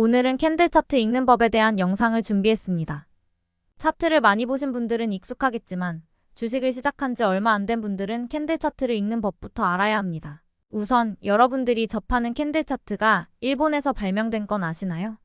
오늘은 캔들 차트 읽는 법에 대한 영상을 준비했습니다. 차트를 많이 보신 분들은 익숙하겠지만 주식을 시작한 지 얼마 안 된 분들은 캔들 차트를 읽는 법부터 알아야 합니다. 우선 여러분들이 접하는 캔들 차트가 일본에서 발명된 건 아시나요?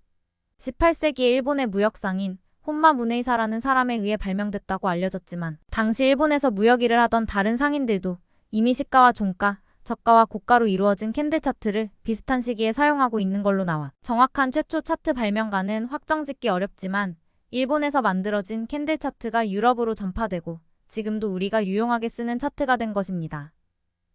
18세기에 일본의 무역상인 혼마 무네이사라는 사람에 의해 발명됐다고 알려졌지만 당시 일본에서 무역 일을 하던 다른 상인들도 이미 시가와 종가, 저가와 고가로 이루어진 캔들 차트를 비슷한 시기에 사용하고 있는 걸로 나와 정확한 최초 차트 발명가는 확정짓기 어렵지만 일본에서 만들어진 캔들 차트가 유럽으로 전파되고 지금도 우리가 유용하게 쓰는 차트가 된 것입니다.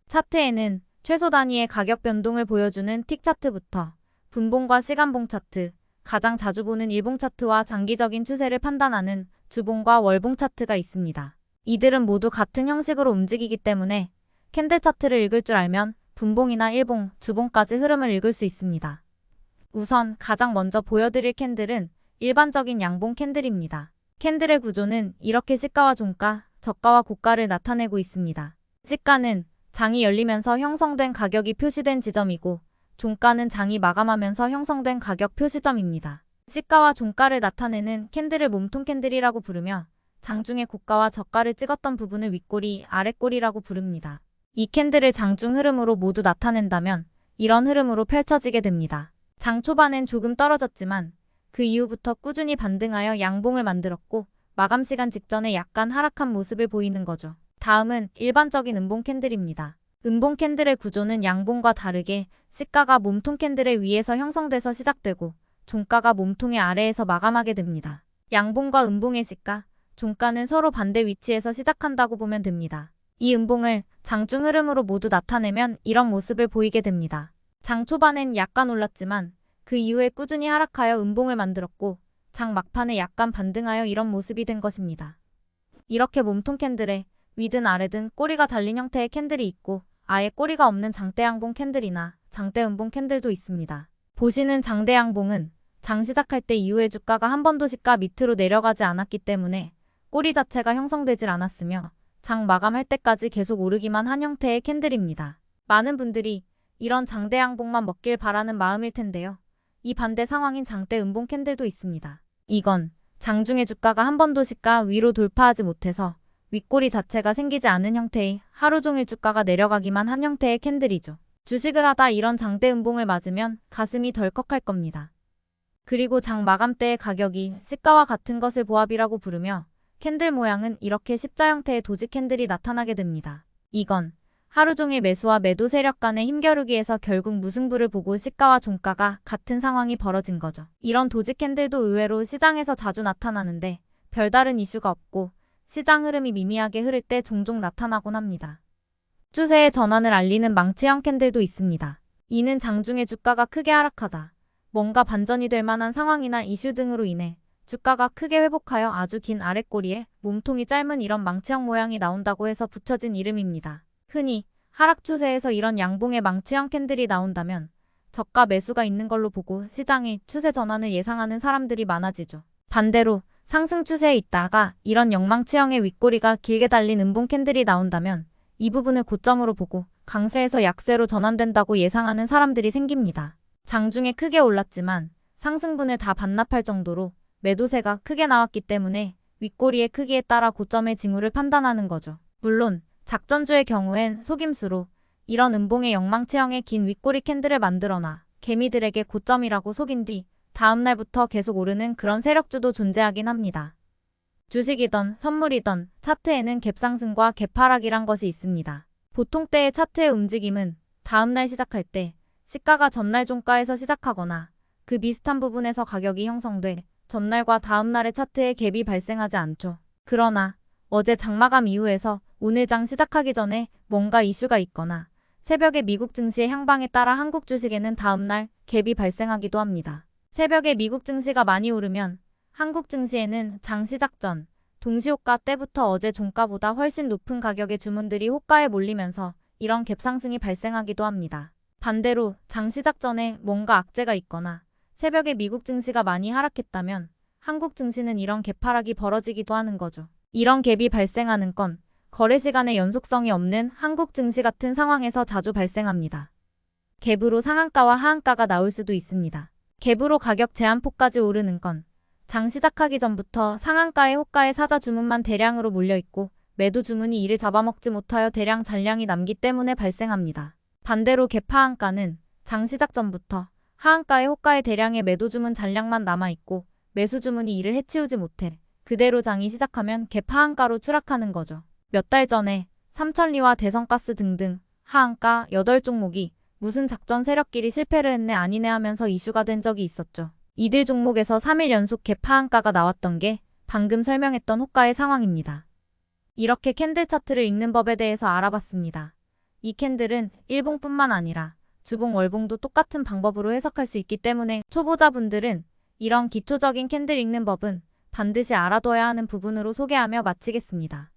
차트에는 최소 단위의 가격 변동을 보여주는 틱 차트부터 분봉과 시간봉 차트, 가장 자주 보는 일봉 차트와 장기적인 추세를 판단하는 주봉과 월봉 차트가 있습니다. 이들은 모두 같은 형식으로 움직이기 때문에 캔들 차트를 읽을 줄 알면 분봉이나 일봉, 주봉까지 흐름을 읽을 수 있습니다. 우선 가장 먼저 보여드릴 캔들은 일반적인 양봉 캔들입니다. 캔들의 구조는 이렇게 시가와 종가, 저가와 고가를 나타내고 있습니다. 시가는 장이 열리면서 형성된 가격이 표시된 지점이고 종가는 장이 마감하면서 형성된 가격 표시점입니다. 시가와 종가를 나타내는 캔들을 몸통 캔들이라고 부르며 장중의 고가와 저가를 찍었던 부분을 윗꼬리, 아랫꼬리라고 부릅니다. 이 캔들을 장중 흐름으로 모두 나타낸다면 이런 흐름으로 펼쳐지게 됩니다. 장 초반엔 조금 떨어졌지만 그 이후부터 꾸준히 반등하여 양봉을 만들었고 마감 시간 직전에 약간 하락한 모습을 보이는 거죠. 다음은 일반적인 음봉 캔들입니다. 음봉 캔들의 구조는 양봉과 다르게 시가가 몸통 캔들의 위에서 형성돼서 시작되고 종가가 몸통의 아래에서 마감하게 됩니다. 양봉과 음봉의 시가, 종가는 서로 반대 위치에서 시작한다고 보면 됩니다. 이 음봉을 장중 흐름으로 모두 나타내면 이런 모습을 보이게 됩니다. 장 초반엔 약간 올랐지만 그 이후에 꾸준히 하락하여 음봉을 만들었고 장 막판에 약간 반등하여 이런 모습이 된 것입니다. 이렇게 몸통 캔들에 위든 아래든 꼬리가 달린 형태의 캔들이 있고 아예 꼬리가 없는 장대 양봉 캔들이나 장대 음봉 캔들도 있습니다. 보시는 장대 양봉은 장 시작할 때 이후에 주가가 한 번도 시가 밑으로 내려가지 않았기 때문에 꼬리 자체가 형성되질 않았으며 장 마감할 때까지 계속 오르기만 한 형태의 캔들입니다. 많은 분들이 이런 장대 양봉만 먹길 바라는 마음일 텐데요. 이 반대 상황인 장대 음봉 캔들도 있습니다. 이건 장중의 주가가 한 번도 시가 위로 돌파하지 못해서 윗꼬리 자체가 생기지 않은 형태의 하루 종일 주가가 내려가기만 한 형태의 캔들이죠. 주식을 하다 이런 장대 음봉을 맞으면 가슴이 덜컥할 겁니다. 그리고 장 마감 때의 가격이 시가와 같은 것을 보합이라고 부르며 캔들 모양은 이렇게 십자 형태의 도지 캔들이 나타나게 됩니다. 이건 하루 종일 매수와 매도 세력 간의 힘겨루기에서 결국 무승부를 보고 시가와 종가가 같은 상황이 벌어진 거죠. 이런 도지 캔들도 의외로 시장에서 자주 나타나는데 별다른 이슈가 없고 시장 흐름이 미미하게 흐를 때 종종 나타나곤 합니다. 추세의 전환을 알리는 망치형 캔들도 있습니다. 이는 장중에 주가가 크게 하락하다, 뭔가 반전이 될 만한 상황이나 이슈 등으로 인해 주가가 크게 회복하여 아주 긴 아랫꼬리에 몸통이 짧은 이런 망치형 모양이 나온다고 해서 붙여진 이름입니다. 흔히 하락 추세에서 이런 양봉의 망치형 캔들이 나온다면 저가 매수가 있는 걸로 보고 시장의 추세 전환을 예상하는 사람들이 많아지죠. 반대로 상승 추세에 있다가 이런 영망치형의 윗꼬리가 길게 달린 음봉 캔들이 나온다면 이 부분을 고점으로 보고 강세에서 약세로 전환된다고 예상하는 사람들이 생깁니다. 장중에 크게 올랐지만 상승분을 다 반납할 정도로 매도세가 크게 나왔기 때문에 윗꼬리의 크기에 따라 고점의 징후를 판단하는 거죠. 물론 작전주의 경우엔 속임수로 이런 음봉의 영망치형의 긴 윗꼬리 캔들을 만들어놔 개미들에게 고점이라고 속인 뒤 다음날부터 계속 오르는 그런 세력주도 존재하긴 합니다. 주식이던 선물이던 차트에는 갭상승과 갭하락이란 것이 있습니다. 보통 때의 차트의 움직임은 다음날 시작할 때 시가가 전날 종가에서 시작하거나 그 비슷한 부분에서 가격이 형성돼 전날과 다음날의 차트에 갭이 발생하지 않죠. 그러나 어제 장마감 이후에서 오늘 장 시작하기 전에 뭔가 이슈가 있거나 새벽에 미국 증시의 향방에 따라 한국 주식에는 다음날 갭이 발생하기도 합니다. 새벽에 미국 증시가 많이 오르면 한국 증시에는 장 시작 전 동시호가 때부터 어제 종가보다 훨씬 높은 가격의 주문들이 호가에 몰리면서 이런 갭상승이 발생하기도 합니다. 반대로 장 시작 전에 뭔가 악재가 있거나 새벽에 미국 증시가 많이 하락했다면 한국 증시는 이런 갭하락이 벌어지기도 하는 거죠. 이런 갭이 발생하는 건 거래 시간의 연속성이 없는 한국 증시 같은 상황에서 자주 발생합니다. 갭으로 상한가와 하한가가 나올 수도 있습니다. 갭으로 가격 제한폭까지 오르는 건 장 시작하기 전부터 상한가의 호가의 사자 주문만 대량으로 몰려있고 매도 주문이 이를 잡아먹지 못하여 대량 잔량이 남기 때문에 발생합니다. 반대로 갭 하한가는 장 시작 전부터 하한가의 호가의 대량의 매도 주문 잔량만 남아있고 매수 주문이 이를 해치우지 못해 그대로 장이 시작하면 갭 하한가로 추락하는 거죠. 몇 달 전에 삼천리와 대성가스 등등 하한가 8종목이 무슨 작전 세력끼리 실패를 했네 아니네 하면서 이슈가 된 적이 있었죠. 이들 종목에서 3일 연속 갭 하한가가 나왔던 게 방금 설명했던 호가의 상황입니다. 이렇게 캔들 차트를 읽는 법에 대해서 알아봤습니다. 이 캔들은 일봉뿐만 아니라 주봉, 월봉도 똑같은 방법으로 해석할 수 있기 때문에 초보자분들은 이런 기초적인 캔들 읽는 법은 반드시 알아둬야 하는 부분으로 소개하며 마치겠습니다.